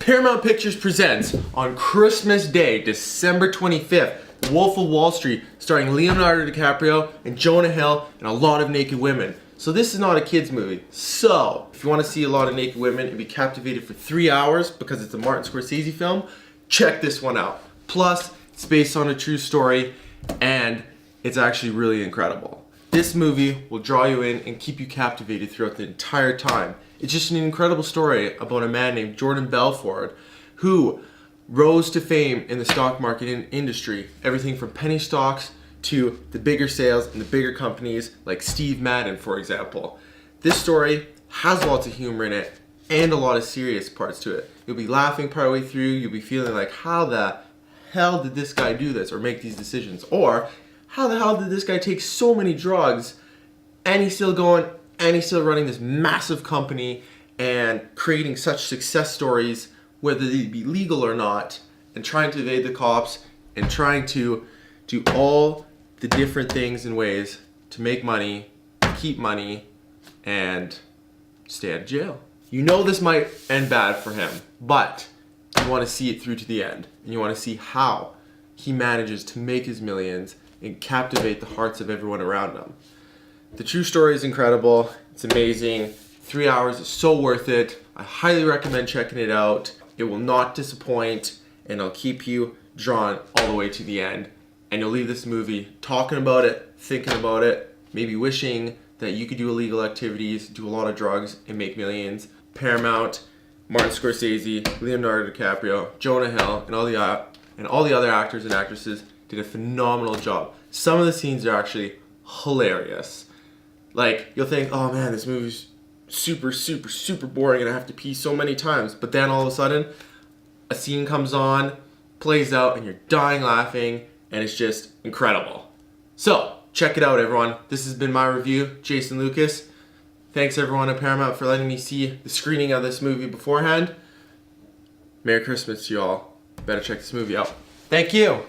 Paramount Pictures presents on Christmas Day, December 25th, The Wolf of Wall Street, starring Leonardo DiCaprio and Jonah Hill and a lot of naked women. So this is not a kids movie. So if you want to see a lot of naked women and be captivated for 3 hours because it's a Martin Scorsese film, check this one out. Plus, it's based on a true story and it's actually really incredible. This movie will draw you in and keep you captivated throughout the entire time. It's just an incredible story about a man named Jordan Belfort who rose to fame in the stock market industry. Everything from penny stocks to the bigger sales and the bigger companies like Steve Madden, for example. This story has lots of humor in it and a lot of serious parts to it. You'll be laughing partway through, you'll be feeling like, how the hell did this guy do this or make these decisions? Or, how the hell did this guy take so many drugs and he's still going and he's still running this massive company and creating such success stories, whether they be legal or not, and trying to evade the cops and trying to do all the different things and ways to make money, keep money, and stay out of jail. You know this might end bad for him, but you want to see it through to the end, and you want to see how he manages to make his millions and captivate the hearts of everyone around him. The true story is incredible. It's amazing. 3 hours is so worth it. I highly recommend checking it out. It will not disappoint, and it'll keep you drawn all the way to the end. And you'll leave this movie talking about it, thinking about it, maybe wishing that you could do illegal activities, do a lot of drugs, and make millions. Paramount, Martin Scorsese, Leonardo DiCaprio, Jonah Hill, and all the other actors and actresses did a phenomenal job. Some of the scenes are actually hilarious. Like, you'll think, oh man, this movie's super, super, super boring and I have to pee so many times. But then all of a sudden, a scene comes on, plays out, and you're dying laughing, and it's just incredible. So, check it out, everyone. This has been my review, Jason Lucas. Thanks everyone at Paramount for letting me see the screening of this movie beforehand. Merry Christmas to you all. Better check this movie out. Thank you.